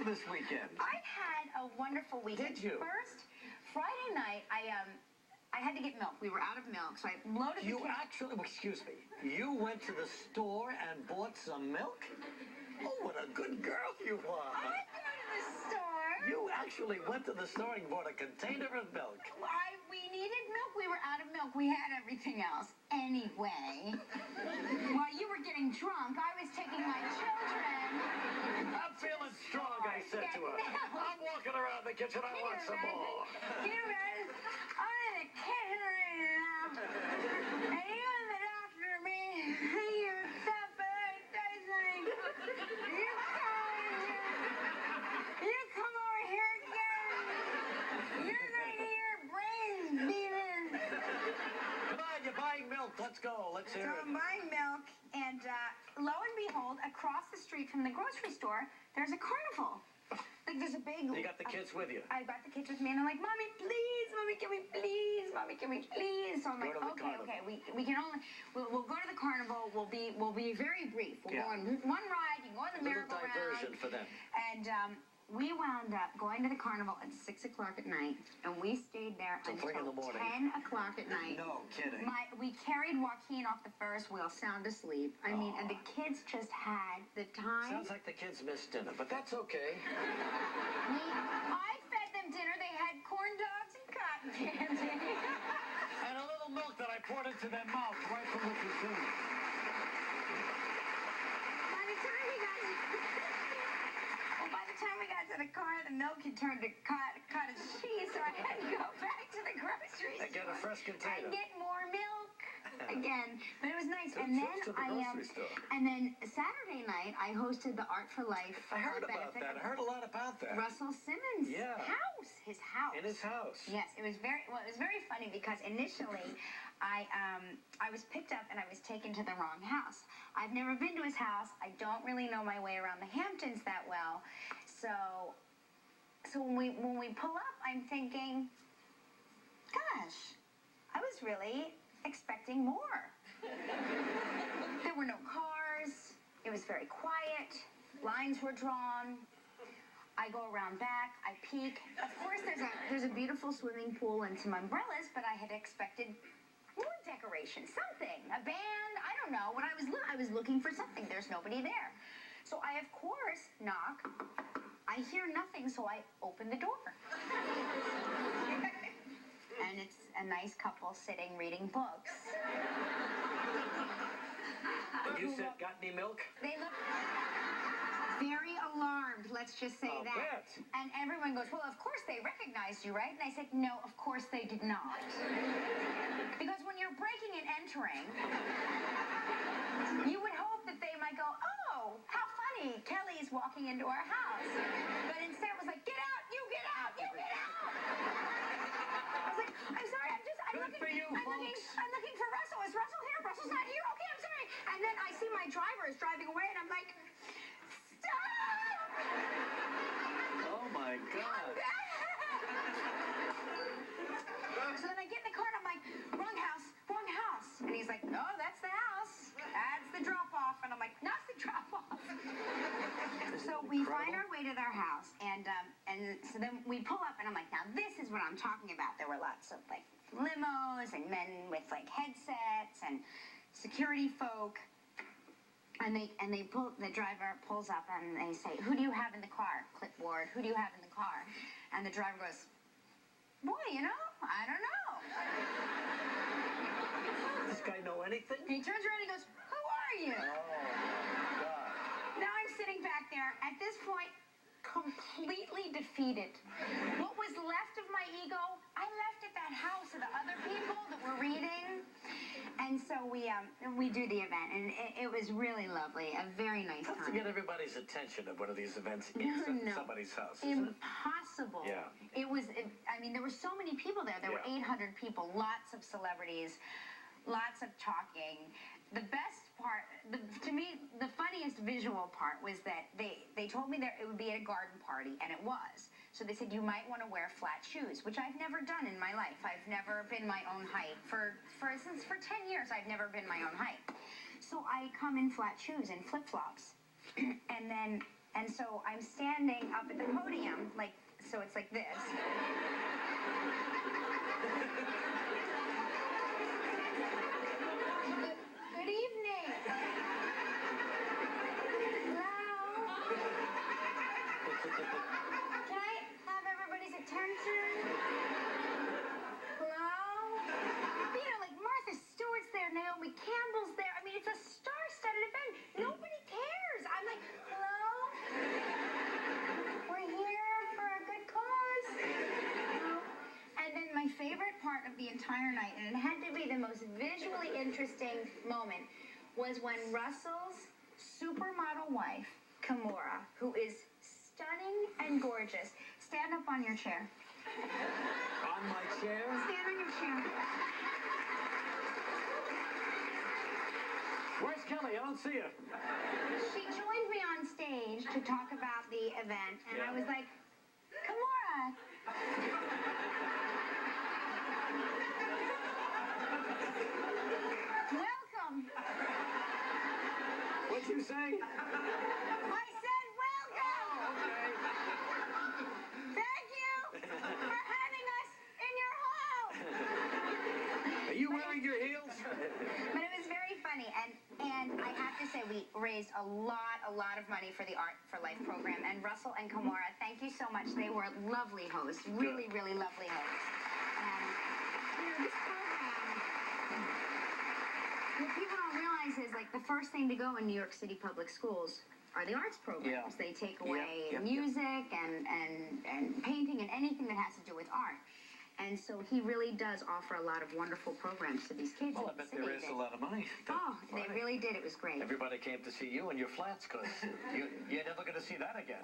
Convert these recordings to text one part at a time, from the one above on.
this weekend? I had a wonderful weekend. Did you? First, Friday night, I had to get milk. We were out of milk, so I loaded the You actually, excuse me, you went to the store and bought some milk? Oh, what a good girl you are. I didn't go to the store. You actually went to the store and bought a container of milk. We needed milk. We were out of milk. We had everything else. Anyway, while you were getting drunk, I was taking my children. I'm feeling strong, I said to her. I'm walking around the kitchen. I want some more. Can you imagine? I'm in the kitchen right now. And you and the doctor, man, you're stop advertising. You come over here again. You're gonna get your brains beaten. Come on, you're buying milk. Let's go. Let's hear So it. I'm buying milk, and lo and behold, across the street from the grocery store, there's a carnival. Like, there's a big... You got the kids with you? I got the kids with me, and I'm like, Mommy, please, Mommy, can we please? Mommy, can we please? So I'm like, okay, we can only... We'll go to the carnival. We'll be very brief. We'll go on one ride. You can go on the merry-go-round. Diversion for them. And we wound up going to the carnival at 6 o'clock at night, and we stayed there until 3 in the morning. 10 o'clock at night. No kidding. We carried Joaquin off the Ferris wheel, sound asleep. I mean, and the kids just had the time. Sounds like the kids missed dinner, but that's okay. I fed them dinner. They had corn dogs and cotton candy. And a little milk that I poured into their mouth right from the consumer. By the time we got to the car, the milk had turned to cottage cheese, so I had to go back to the grocery store. And get a fresh container. And get more milk again. But it was nice. Good And then trips to the grocery store. and then Saturday night, I hosted the Art for Life. I heard about that. I heard a lot about that. Russell Simmons' house. His house. In his house. Yes, it was very funny because initially I was picked up and I was taken to the wrong house. I've never been to his house. I don't really know my way around the Hamptons that well. So when we pull up, I'm thinking, gosh, I was really expecting more. There were no cars. It was very quiet. Lines were drawn. I go around back. I peek. Of course, there's a beautiful swimming pool and some umbrellas, but I had expected more decoration, something, a band. I don't know. When I was looking for something. There's nobody there. So I, of course, knock. I hear nothing, so I open the door. And it's a nice couple sitting reading books. You said, got any milk? They look very alarmed, let's just say that. Bet. And everyone goes, well, of course they recognized you, right? And I said, no, of course they did not. Because when you're breaking and entering, you would hope that they might go, oh, how funny, Kelly's walking into our house. But instead it was like, get out, you get out, you get out. I was like, I'm sorry, I'm looking for Russell. Is Russell here? Russell's not here? Okay, I'm sorry. And then I see my driver is driving away, and I'm like, stop! Oh, my God. So then I get in the car, and I'm like, wrong house, wrong house. And he's like, no, that's the house. That's the drop-off. And I'm like, not the drop-off. So we find our way to their house, and so then we pull up, and I'm like, now this is what I'm talking about. There were lots of, like, limos and men with, like, headsets and security folk. And the driver pulls up, and they say, who do you have in the car? Clipboard, who do you have in the car? And the driver goes, boy, you know, I don't know. Does this guy know anything? And he turns around and he goes, who are you? Oh, my God. Now I'm sitting back there, at this point, completely defeated. What was left of my ego, I left at that house of the other people that were reading. And so we do the event, and it was really lovely, a very nice time. Tough to get everybody's attention at one of these events in somebody's house, isn't it? Impossible. Yeah. I mean, there were so many people there. There were 800 people, lots of celebrities, lots of talking. The best part, to me, the funniest visual part was that they told me that it would be at a garden party, and it was. So they said, you might want to wear flat shoes, which I've never done in my life. I've never been my own height. For 10 years, I've never been my own height. So I come in flat shoes and flip-flops. And And so I'm standing up at the podium, like, so it's like this. Good evening. Hello. Can I have everybody's attention? Hello? You know, like Martha Stewart's there, Naomi Campbell's there. I mean, it's a star-studded event. Nobody cares. I'm like, hello? We're here for a good cause. And then my favorite part of the entire night, and it had to be the most visually interesting moment, was when Russell's supermodel wife, Kimora, who is stunning and gorgeous, stand up on your chair. On my chair? Stand on your chair. Where's Kelly? I don't see her. She joined me on stage to talk about the event, and I was like, Kimora. Welcome. What'd you say? I said welcome. Oh, okay. Thank you for having us in your home. Are you wearing your heels? But it was very funny, and I have to say we raised a lot of money for the Art for Life program. And Russell and Kimora, thank you so much. They were lovely hosts, really lovely hosts. And you know, this program, what people don't realize is like the first thing to go in New York City public schools are the arts programs. Yeah. They take away Yep. music and painting and anything that has to do with art. And so he really does offer a lot of wonderful programs to these kids. Well, I in the bet they city. raised a lot of money. Oh, they really did. It was great. Everybody came to see you and your flats, because you're never going to see that again.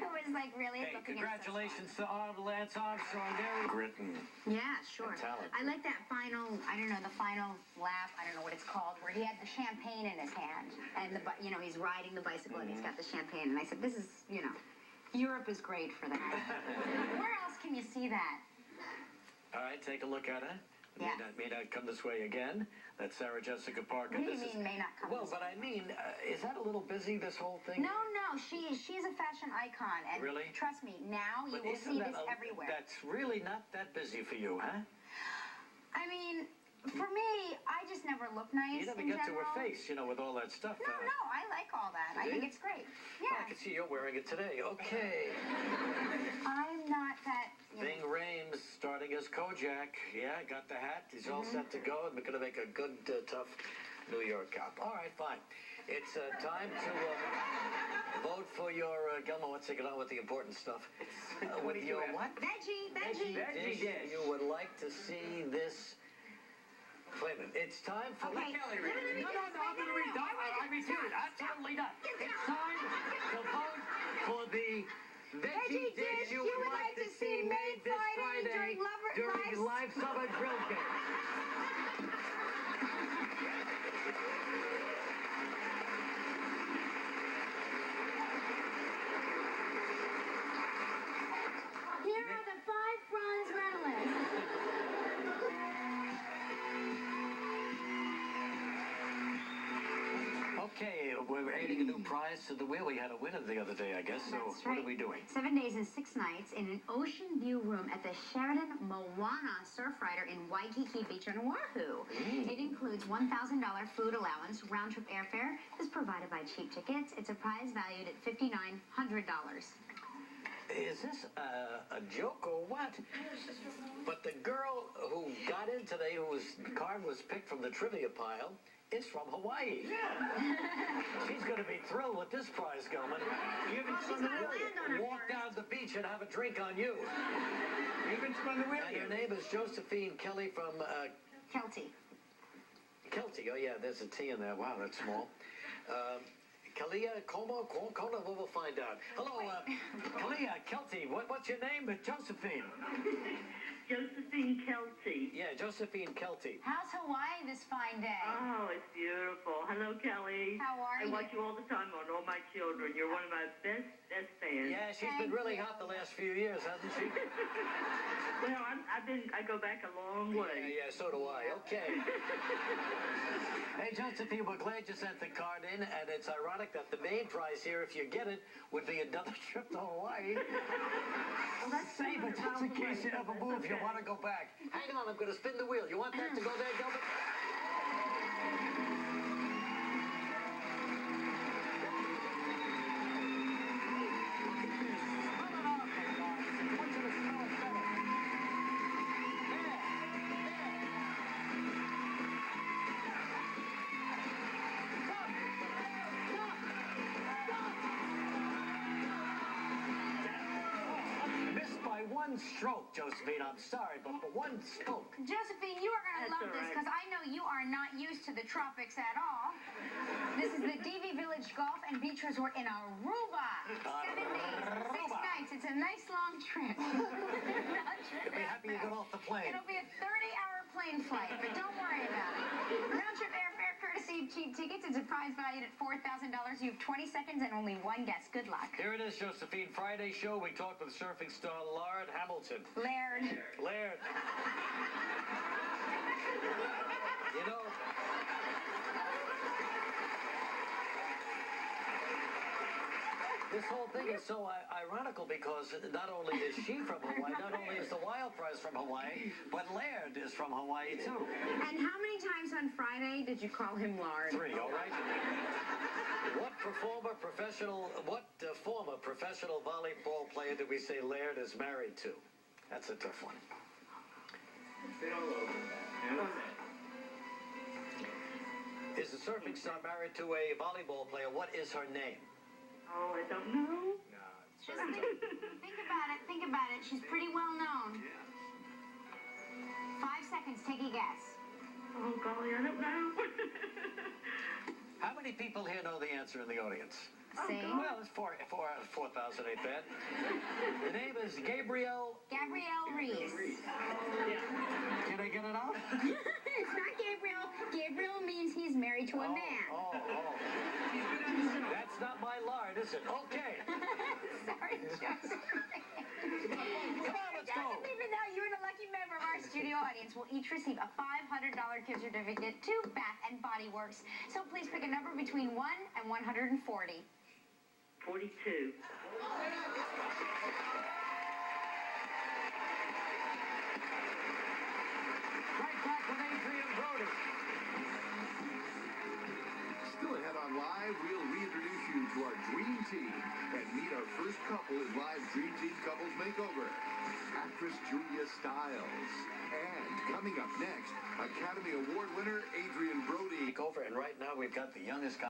It was like really Hey, looking congratulations to Lance Armstrong there. Grit and Yeah, sure. and talent. I like that final, I don't know, the final lap, I don't know what it's called, where he had the champagne in his hand. And, you know, he's riding the bicycle and he's got the champagne. And I said, this is, you know, Europe is great for that. Where else can you see that? All right, take a look at it. Yeah. May not come this way again. That's Sarah Jessica Parker. What do you mean, may not come Well, this but I mean, is that a little busy, this whole thing? No, she's a fashion icon. And Really? trust me, now you But will isn't see that this everywhere. That's really not that busy for you, huh? I mean, for me, I just never look nice You never in get to general. her face, you know, with all that stuff. No, I like all that. I think it's great. Yeah. I can see you're wearing it today. Okay. I'm not that... Ving Rhames starting as Kojak. Yeah, got the hat. He's all set to go, and we're going to make a good, tough New York cop. All right, fine. It's time to vote for your, Gilmo, let's take it on with the important stuff. With your what? Veggie dish. You would like to see this... Wait a minute. It's time for... Okay. Kelly read it. No, I'm going to read it. I refuse. Absolutely not. It's time to vote for the veggie dish you would like to see made this Friday during live summer grill game. Here are the 5 bronze medalists. Okay, we're adding a new prize to the wheel. We had a winner the other day, I guess. So That's what right. are we doing? 7 days and 6 nights in an ocean view room at the Sheraton Moana Surfrider in Waikiki Beach on Oahu. It includes $1,000 food allowance. Round-trip airfare is provided by Cheap Tickets. It's a prize valued at $5,900. Is this a joke or what? But the girl who got in today, whose card was picked from the trivia pile, is from Hawaii. She's going to be thrilled with this prize, Gilman. You even spun the wheel. Walk down the beach and have a drink on you. You even spun the wheel. And your name is Josephine Kelly from... Kelty. Kelty. Oh, yeah, there's a T in there. Wow, that's small. Kalia, Como, Kona, we'll find out. Hello, Kalia, Kelty, what's your name? Josephine. Josephine Kelty. Yeah, Josephine Kelty. How's Hawaii this fine day? Oh, it's beautiful. Hello, Kelly. How are you? I watch you all the time on All My Children. You're one of my best fans. Yeah, she's been really hot the last few years, hasn't she? Well, I go back a long way. Yeah, so do I. Okay. Hey, Josephine, we're glad you sent the card in, and it's ironic that the main prize here, if you get it, would be another trip to Hawaii. Well, that's Save it just in case you ever move. You want to go back. Hang on, I'm going to spin the wheel. You want that to go there, Gilbert? One stroke, Josephine. I'm sorry, but for one stroke. Josephine, you are going to love this because I know you are not used to the tropics at all. This is the DV Village Golf and Beach Resort in Aruba. 7 days, 6 nights. It's a nice long trip. You'll be happy you got off the plane. It'll be a 30-hour plane flight, but don't worry about it. Round-trip airfare courtesy of cheap tickets. It's a prize valued at $4,000. You have 20 seconds and only one guess. Good luck. Here it is, Josephine. Friday show. We talked with surfing star Laird Hamilton. Laird. You know, this whole thing is so ironical because not only is she from Hawaii, not only is the Wild Prize from Hawaii, but Laird is from Hawaii too. And how many times on Friday did you call him Lard? 3, all right? What former professional volleyball player did we say Laird is married to? That's a tough one. Is the surfing star married to a volleyball player? What is her name? Oh, I don't know. Just think about it. Think about it. She's pretty well known. 5 seconds. Take a guess. Oh, golly, I don't know. How many people here know the answer in the audience? Same. Well, it's 4,000 ain't bad. The name is Gabrielle Reese. Can I get it out? It's not Gabriel. Gabriel means he's married to a man. That's not my lard, is it? Okay. Sorry, Joseph. Come on, let's go. Even though you're a lucky member of our studio audience, will each receive a $500 gift certificate to Bath and Body Works. So please pick a number between 1 and 140. 42. Right back with Adrian Brody. Still ahead on Live, we'll reintroduce you to our Dream Team and meet our first couple in Live Dream Team Couples Makeover, actress Julia Stiles. And coming up next, Academy Award winner Adrian Brody. And right now we've got the youngest guy.